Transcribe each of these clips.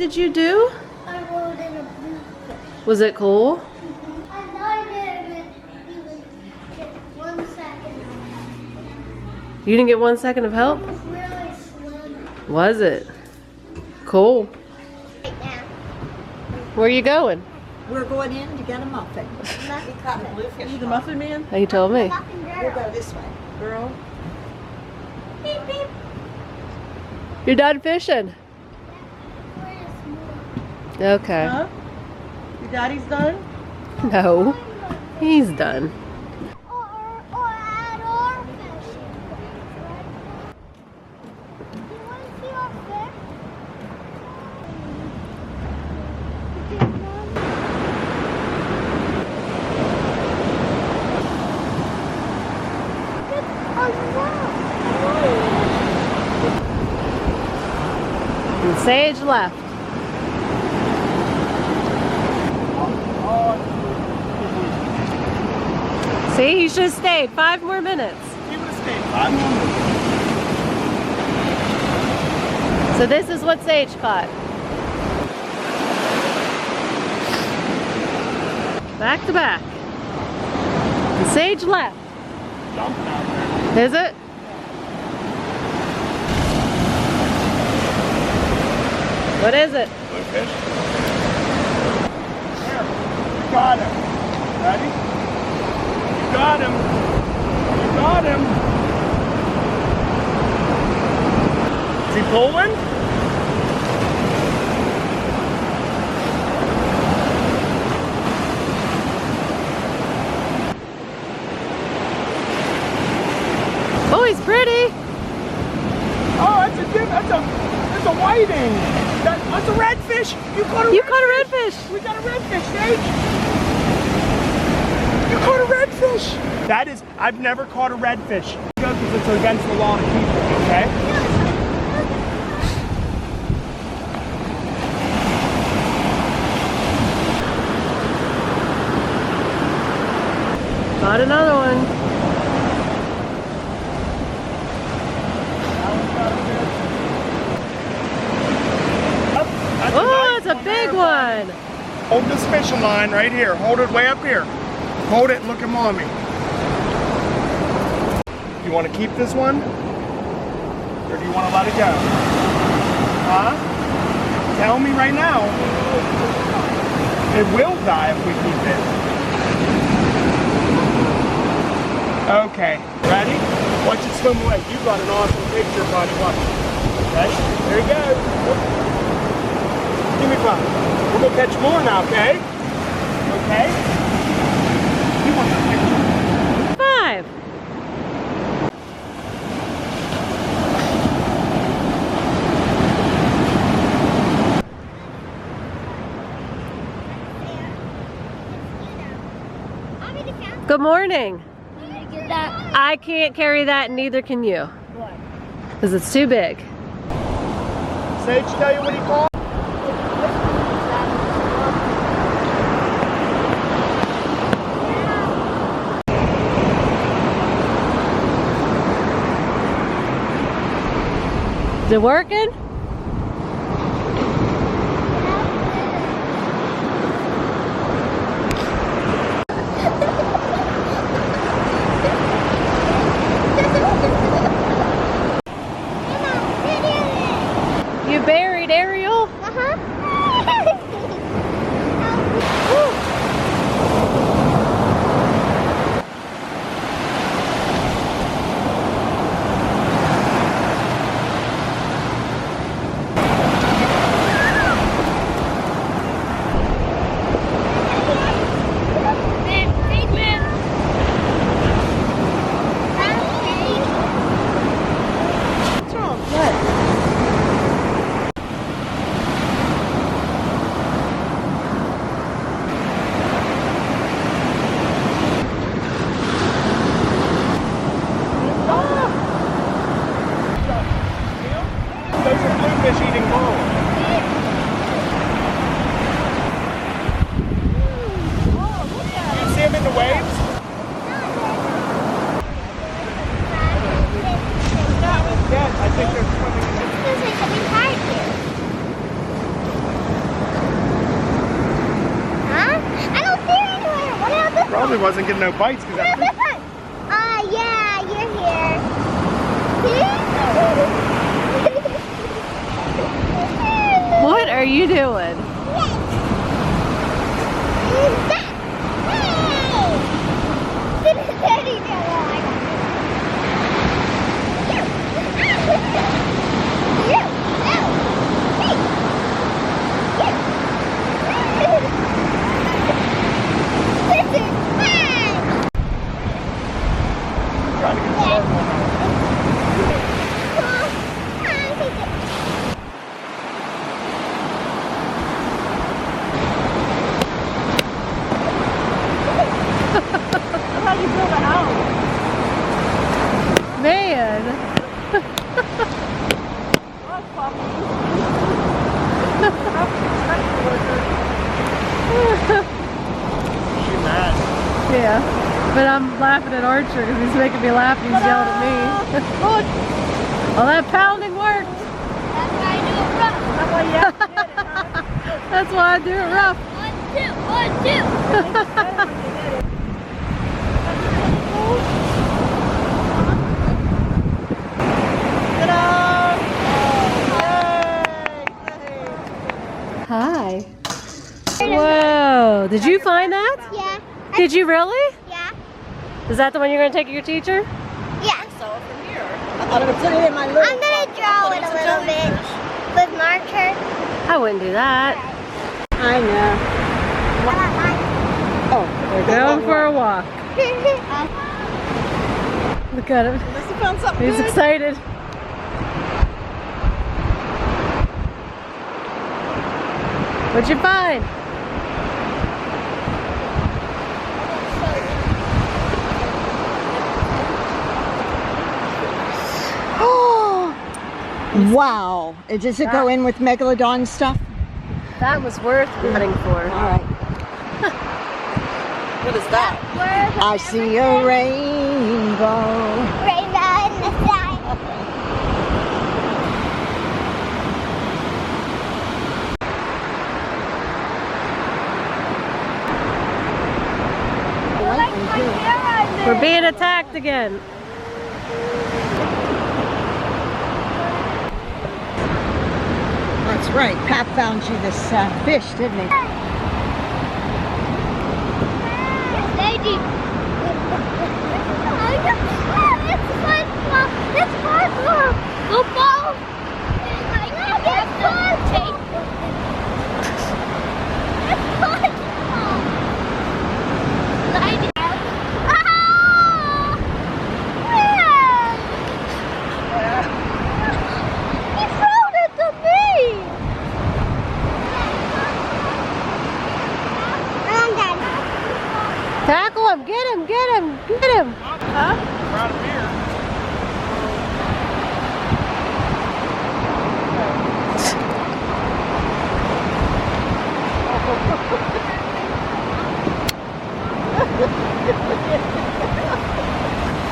did you do? I rolled in a blue fish. Was it cool? I didn't even get 1 second. You didn't get 1 second of help? It was really slim. Was it? Cool. Right now. Where are you going? We're going in to get a muffin. We caught a bluefish. You the muffin man? He told me. Fucking We'll girl. go this way. Girl. Beep, beep. You're done fishing. Where's more? Okay. Huh? Your daddy's done? No, he's done. Or add our fish. You want to see our fish? And Sage left. See, he should have stayed 5 more minutes. He would have stayed 5 more minutes. So this is what Sage caught. Back to back. And Sage left. Jumping out there. Is it? What is it? Bluefish. There. You got him. Ready? You got him. You got him. Is he pulling? Oh, he's pretty. Oh, that's a whiting. That's a redfish. You caught a redfish. You caught a redfish. We got a redfish, Sage. You caught a redfish. That is, I've never caught a redfish. Because it's against the law to keep it, okay? Got another one. That's Oh, nice it's a one big there, one. buddy. Hold this fishing line right here. Hold it way up here. Hold it and look at mommy. You want to keep this one? Or do you want to let it go? Huh? Tell me right now. It will die if we keep it. Okay, ready? Watch it swim away. You got an awesome picture, buddy. Watch. Okay, there you go. Give me 5. We're gonna catch more now, okay? Okay? You want that picture? 5. Good morning. Get that. I can't carry that, and neither can you. What? Because it's too big. Sage, tell you what he called? Is it working? You buried Ariel? probably wasn't getting no bites because that fish. Yeah, you're here. What are you doing? Trying to get the shark one out. That's how you build a house. Man. Oh, Papa. She mad. Yeah. But I'm laughing at Archer because he's making me laugh and he's yelling at me. Well, that pounding worked. That's why you have to get it, huh? That's why I do it rough. 1, 2, 1, 2. Hi. Whoa. Did you find that? Yeah. Did you really? Yeah. Is that the one you're going to take to your teacher? Yeah. Saw it from here. I thought I would put it in my little. I'm gonna draw it a little bit with marker. I wouldn't do that. I know. Oh, We're going for a walk. Look at him. Unless you found something He's good. excited. What'd you find? Wow. Does it go in with Megalodon stuff? That was worth running for. All right. What is that? I see a rainbow. Rainbow in the sky. We're being attacked again. That's right. Pap found you this fish, didn't he? Lady. It's fun. It's fun. Football. It's fun. It's fun. Lady. He threw it to me. Tackle him! Get him! Get him! Get him! Huh? We're out of beer.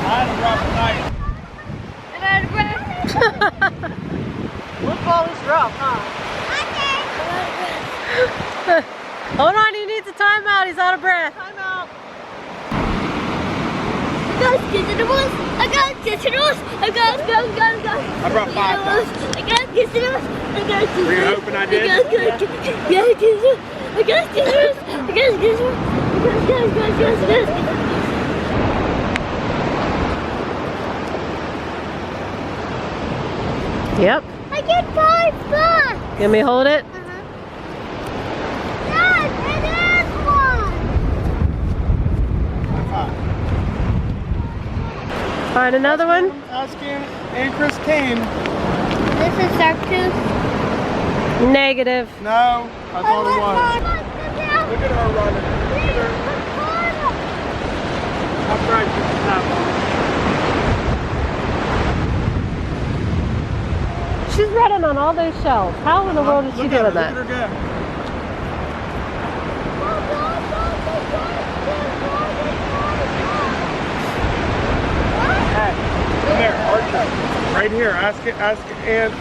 I had a rough night. Football is rough, huh? Hold on, he needs a timeout. He's out of breath. Time out. I got kisses. I brought 5 pounds. I got kisses. Were you hoping I did? I got kisses. Yep. I get 5 bucks. Can we hold it? Yes, it is one. Find another one? Asking and Christine. This is shark tooth. Negative. No, I thought it was. Look at her running. Look at her. I'm trying to stop. She's running on all those shells. How in the world is she Look at her, doing that? Look at her go. Hey, come here, Archer. Right here. Ask Aunt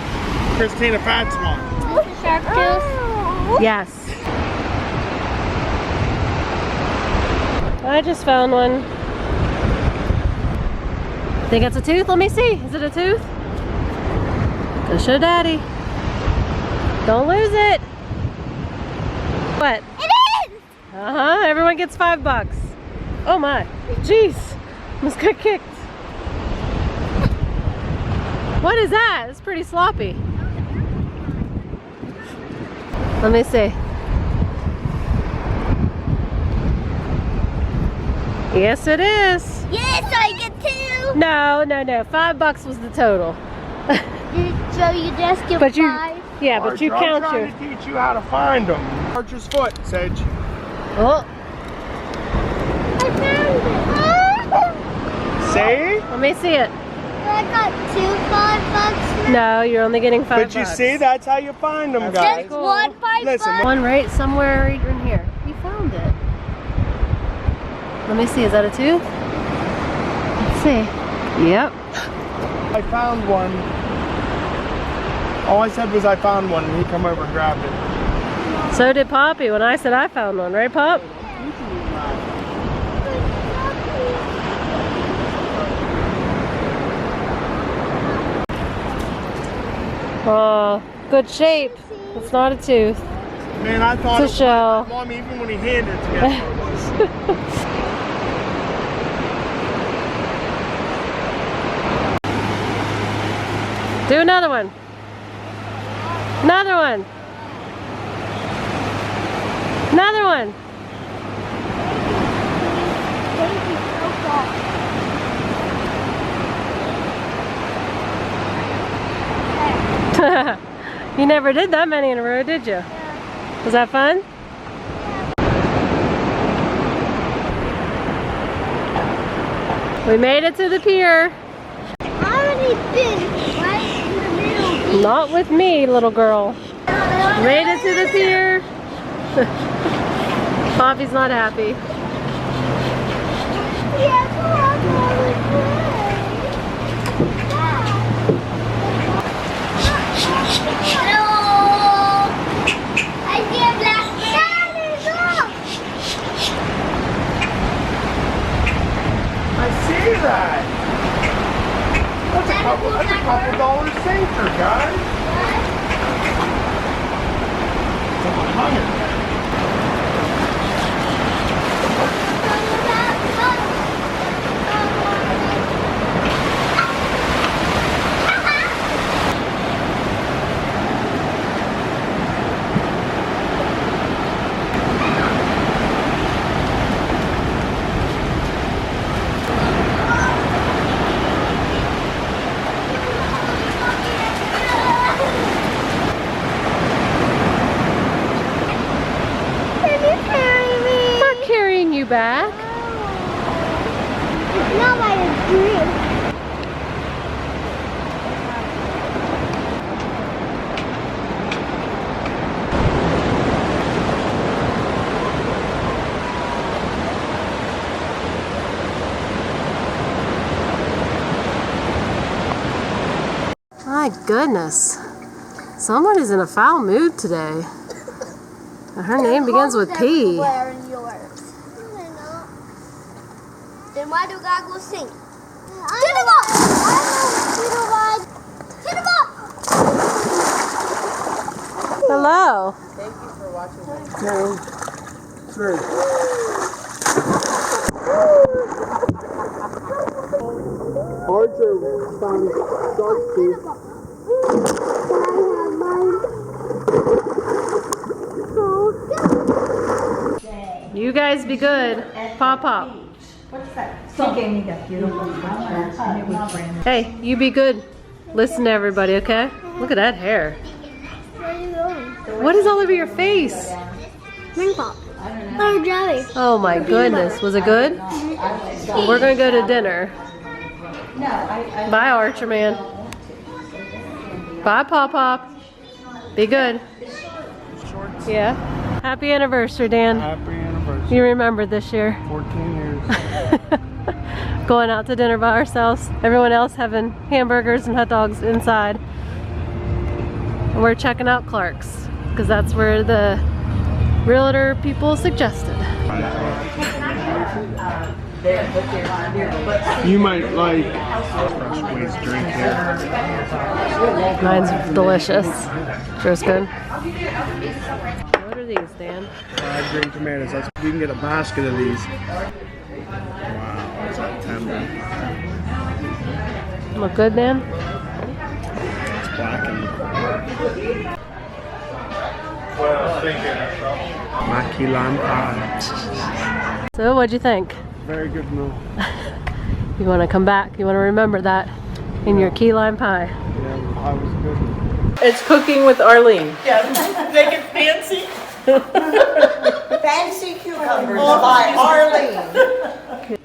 Christine if that's one. Shark tooth. Yes. I just found one. Think it's a tooth? Let me see. Is it a tooth? Go show Daddy. Don't lose it. What? It is! Uh-huh. Everyone gets $5. Oh my. Jeez. Almost got kicked. What is that? It's pretty sloppy. Let me see. Yes, it is. Yes, I get 2. No, no, no. $5 was the total. So you just get But you, 5? yeah, but you Archer, count I'm your. trying to teach you how to find them. Archer's foot, Sedge. Oh, I found it. See? let me see it. I got 2 $5 now. No, you're only getting $5. But you see, that's how you find them, That's guys. Just 1 $5. Listen, One right somewhere right in here. You found it. Let me see. Is that a tooth? Let's see. Yep. I found one. All I said was I found one, and he come over and grabbed it. So did Poppy when I said I found one, right, Pop? Oh, good shape. It's not a tooth. Man, I thought It's a shell. Mom, even when he handed it to me, I thought it was. Do another one. Another one. Another one. You never did that many in a row, did you? Was that fun? We made it to the pier. Already been right in the middle. Not with me, little girl. Made it to the pier. Poppy's not happy. Yeah, come on, hello. I see a black Daddy, look. I see that. That's a couple dollars safer, guys. Someone hung it there. Back. Not by the drink. My goodness. Someone is in a foul mood today. And her name begins with P. Then why do God go sing? Hit him up! Hit him up! Hello. Thank you for watching my 2, 3. Archer found shark tooth. You guys be good. Pop, pop. What's that? She gave me that beautiful flower, and it was brand new. Hey, you be good. Listen to everybody, okay? Look at that hair. Where are you going? What is all over your face? Ring pop. Oh, jelly. Oh my goodness. Was it good? We're gonna go to dinner. Bye, Archer Man. Bye, Pop Pop. Be good. Yeah. Happy anniversary, Dan. Happy anniversary. You remember this year. 14 years. Going out to dinner by ourselves. Everyone else having hamburgers and hot dogs inside. And we're checking out Clark's because that's where the realtor people suggested. You might like fresh squeezed drink here. Mine's delicious. Sure's good. What are these, Dan? Fried green tomatoes. That's, you can get a basket of these. Wow, is that tender? Look good, Dan? It's blackened. My key lime pie. So, what'd you think? Very good meal. You want to come back? You want to remember that in your key lime pie? Yeah, the pie was good. It's cooking with Arlene. Make it fancy. Fancy cucumbers by Arlene.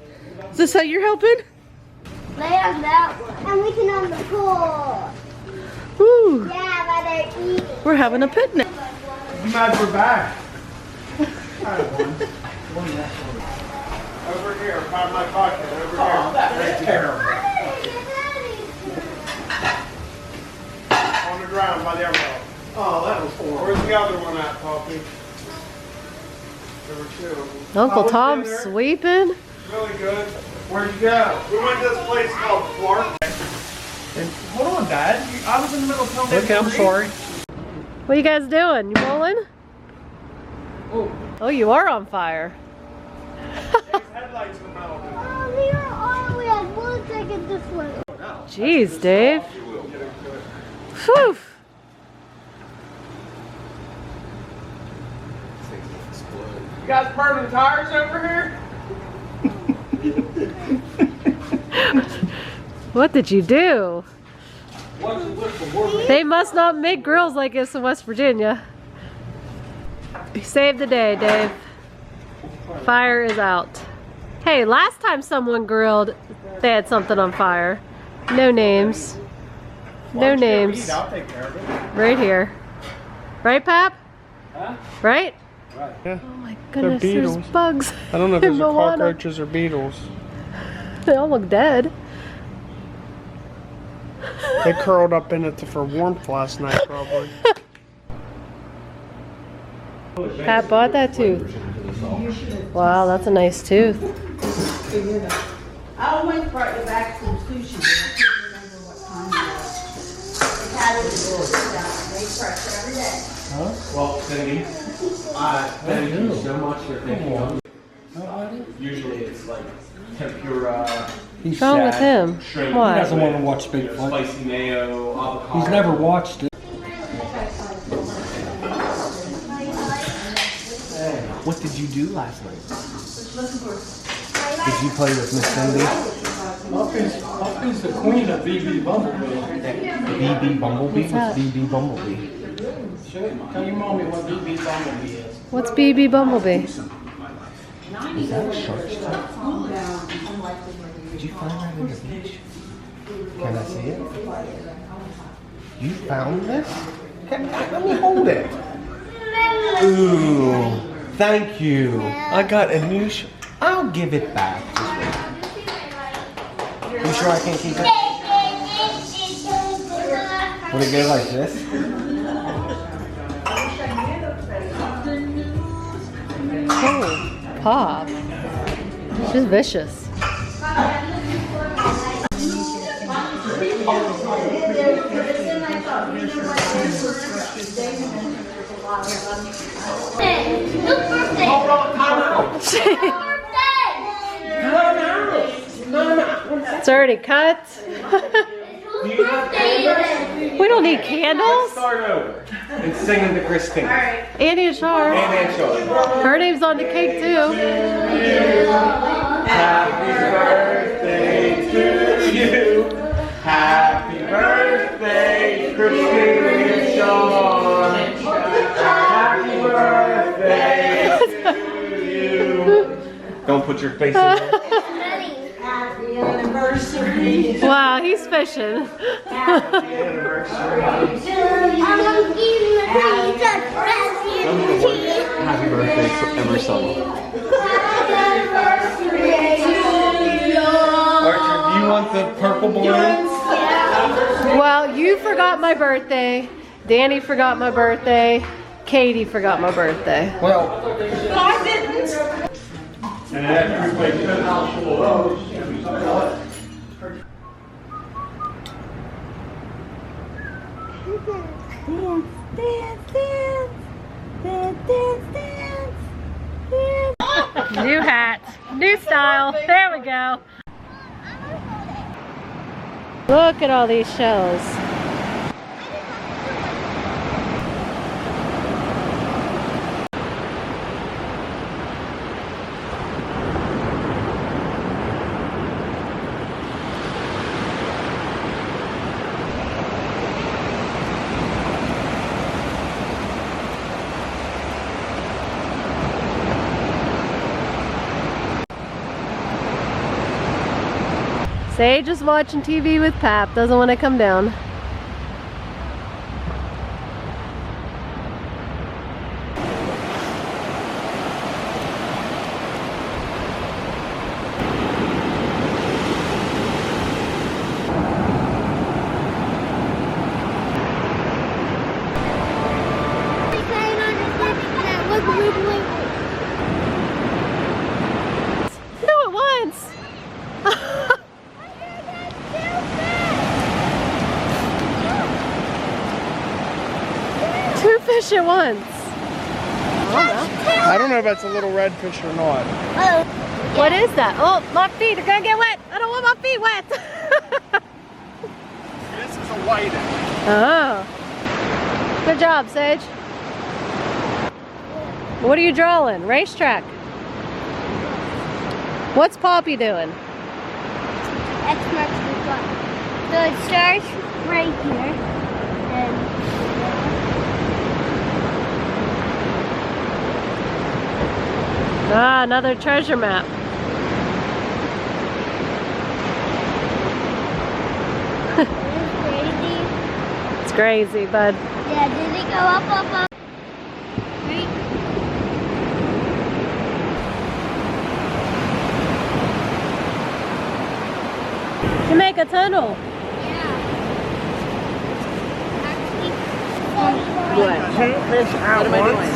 Is this how you're helping? Lay on that one. And we can on the pool. Woo. Yeah, while they're eating. We're having a picnic. I'm glad we're back. Hi, one. Over here, find my pocket. Over here. That's terrible. On the ground by the envelope. Oh, that was horrible. Where's the other one at, Poppy? There were two. Uncle What's Tom's dinner? sweeping. Really good. Where'd you go? We went to this place called Clark. And hold on, Dad. I was in the middle of telling you. Okay, I'm sorry. What are you guys doing? You bowling? Oh, you are on fire. Headlights in the middle. We are all we have 1 second to swim. Jeez, Dave. Whew. You guys burning tires over here? What did you do? They must not make grills like this in West Virginia. You saved the day, Dave. Fire is out. Hey, last time someone grilled, they had something on fire. No names. No names. I'll take care of it. Right here. Right, Pap? Huh? Right? Yeah. Oh my goodness, there's beetles. bugs. I don't know if in those are Moana. cockroaches or beetles. They all look dead. They curled up in it for warmth last night, probably. Pat bought that tooth. Wow, that's a nice tooth. I always brought you back some sushi. I can't remember what time it was. They had it they fresh every day. Well, thank you so much for thinking of me. Usually it's like tempura, What's wrong with him? shrimp, Why? he doesn't want to watch Big Flight. spicy mayo, avocado. He's never watched it. What did you do last night? Did you play with Miss Cindy? Puppy's the queen of BB Bumblebee. BB Bumblebee? What's that? What's BB Bumblebee? Tell your mommy what BB Bumblebee is. What's BB Bumblebee? Is that a shark's tooth? Did you find that in the beach? Can I see it? You found this? Let me hold it. Ooh, thank you. I got a new I'll give it back. You sure I can keep it? Would it go like this? Oh, Pop. She's vicious. It's already cut. We don't need candles. Start over and sing into Christine. Annie and Char. And Charlie. Her name's on the cake too. Happy birthday to you. Happy birthday, Christine and Sean. Happy birthday to you. Don't put your face in there. Happy anniversary. Wow, he's fishing. Happy anniversary. Happy birthday to Emerson. Archer, do you want the purple balloons? Well, you forgot my birthday. Danny forgot my birthday. Katie forgot my birthday. Well, I didn't. And then everybody gets a house full of those. New hat, new style. There we go. Look at all these shells. Sage is watching TV with Pap, doesn't want to come down. Do it once! Two fish at once. I don't know if that's a little redfish or not. What is that? Oh, my feet are gonna get wet. I don't want my feet wet. This is a whiting. Oh. Good job, Sage. What are you drawing? Racetrack. What's Poppy doing? X marks the spot. So it starts right here. And Ah, another treasure map. crazy. It's crazy, bud. Yeah, did it go up, up, up? Right? You make a tunnel. Two fish at once.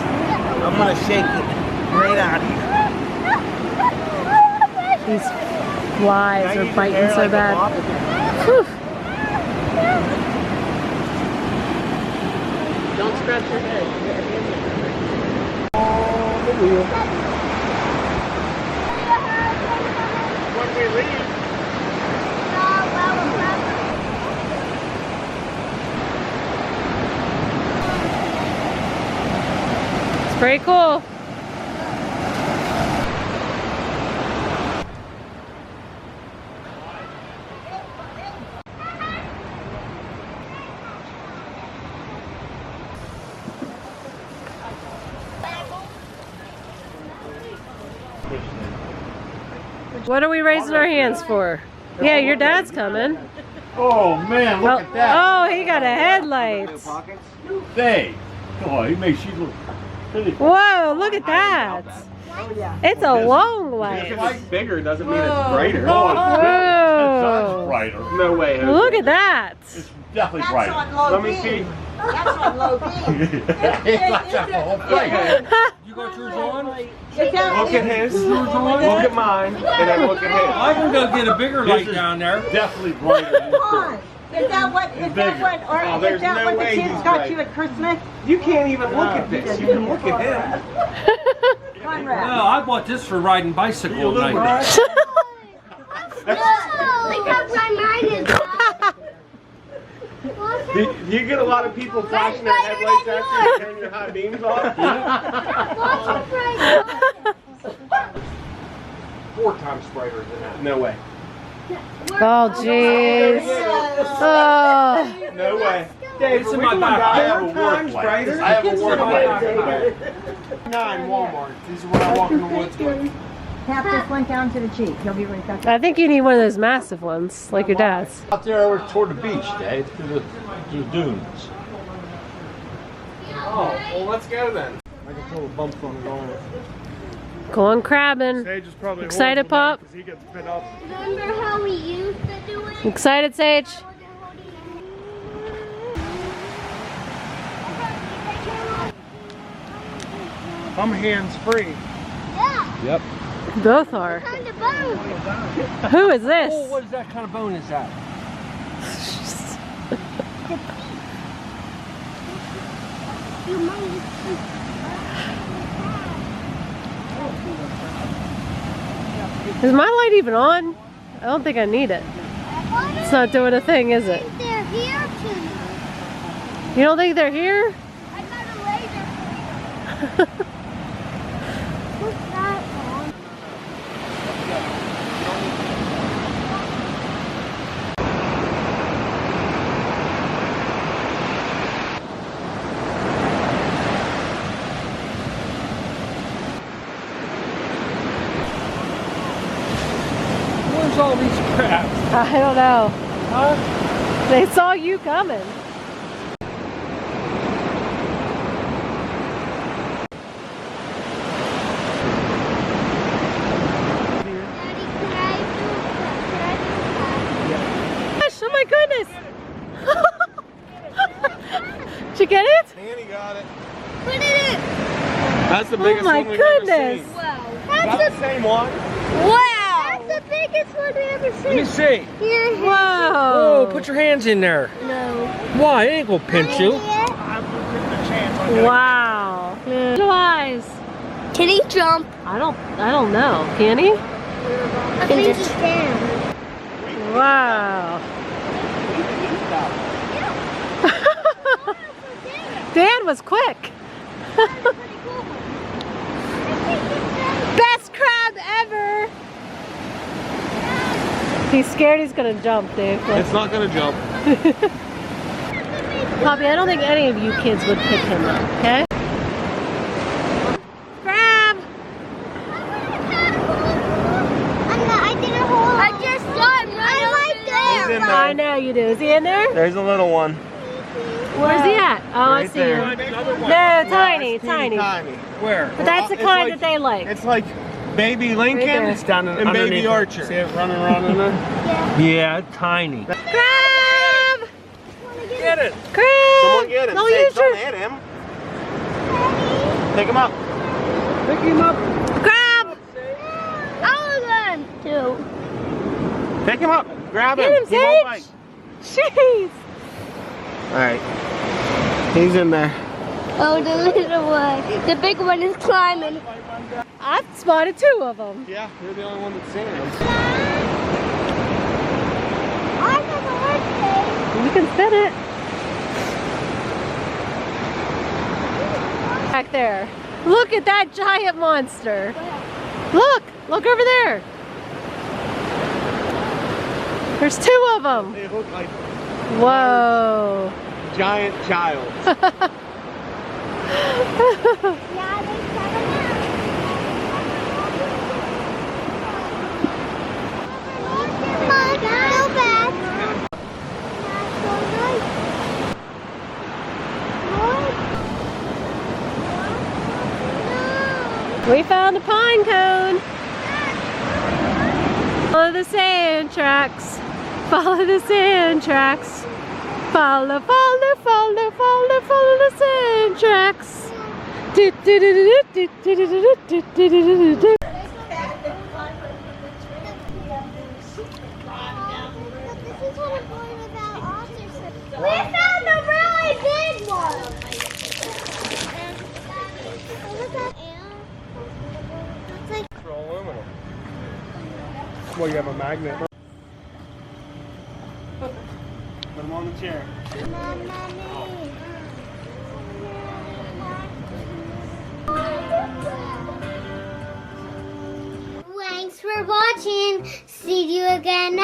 I'm gonna shake it right out here. These flies are biting so bad. Whew. Don't scratch your head. When we leave, It's pretty cool. What are we raising our hands for? Yeah, your dad's coming. Oh man, look at that. Oh, he got a headlight. Hey. Oh, he makes you look pretty. Whoa, look at that. It's a long light. If it's bigger doesn't mean it's brighter. Oh, Whoa. it's brighter. No way. Jose. Look at that. It's definitely brighter. Let me see. That's on low B. It's like that the whole thing. You got yours on? Look at his. Look at mine. And then look at his. I can go get a bigger light This is down there. Definitely brighter. than this. Is that what, It's bigger. Oh, there's no way he's right. at Christmas? You can't even look at this. You can look at him. Conrad. No, I bought this for riding bicycle at night. Look how bright mine is. Do you get a lot of people flashing their headlights at you and turning your high beams off? Watch how bright mine is. 4 times brighter than that. No way. Oh, jeez. Oh. No way. Dave, It's in we my going back. I have a four work times light. brighter? I have a It's work in my light. back. 9 Walmart. These are what I walk in the woods with. Tap just went down to the Jeep. He'll be right back. I think you need one of those massive ones, like your dad's. Out there over toward the beach, Dave, to the dunes. Oh, well, let's go then. I can feel the bumps on his arm. Going crabbing. Sage is probably Excited, Pop? because he gets fed up. Remember how we used to do it? Excited, Sage? I'm hands free. Yeah. Yep. Both are. Kind of bone. Who is this? Oh, what is that kind of bone is that? You might. Is my light even on? I don't think I need it. It's not doing a thing, is it? They're here too. You don't think they're here? I got a laser. What's that on? Where's all these crabs? I don't know. Huh? They saw you coming. Daddy, can I do Gosh, oh my goodness! Did you get it? Annie got it. Put it in. That's the Oh biggest my one we've ever goodness! seen. Wow. That's the same one. Wow. That's the biggest one we ever Let me seen. see. Here. Wow! Oh, put your hands in there. No. Why? It ain't gonna pinch you. I'm taking a chance on that. Wow! Little eyes. Can he jump? I don't know. Can he? I think he can. Wow! Dan was quick. Best crab ever. He's scared he's gonna jump, Dave. It's not gonna jump. Poppy, I don't think any of you kids would pick him up, okay? Crab! I didn't hold. I just saw him right He's in there. I know you do. Is he in there? There's a little one. Where's he at? Oh, I Right see there. him. No, tiny, It's tiny. tiny. Where? But that's the It's kind like- that they like. It's like Baby Lincoln Right there. It's down in, and Baby underneath it. Archer. See it running around in there? Yeah, tiny. Crab! Get it. Crab! Someone get him. Don't Say, use don't your... hit him. Pick him up. Pick him up. Crab! All of them. Two. Pick him up. Grab Get him. him, He won't bite. Sage! Jeez! Alright. He's in there. Oh, the little one. The big one is climbing. I've spotted 2 of them. Yeah, you're the only one that's seen him. I have a hard You can fit it. Back there. Look at that giant monster. Look over there. There's 2 of them. They look like Whoa. giant child. Yeah, they We found a pine cone. Follow the sand tracks. Follow the sand tracks. Follow the sand tracks. Do, do, do, do, do, do, do, do, do, do, do, do. We found a really big one. For aluminum. Well, you have a magnet. Put him on the chair. Thanks for watching. See you again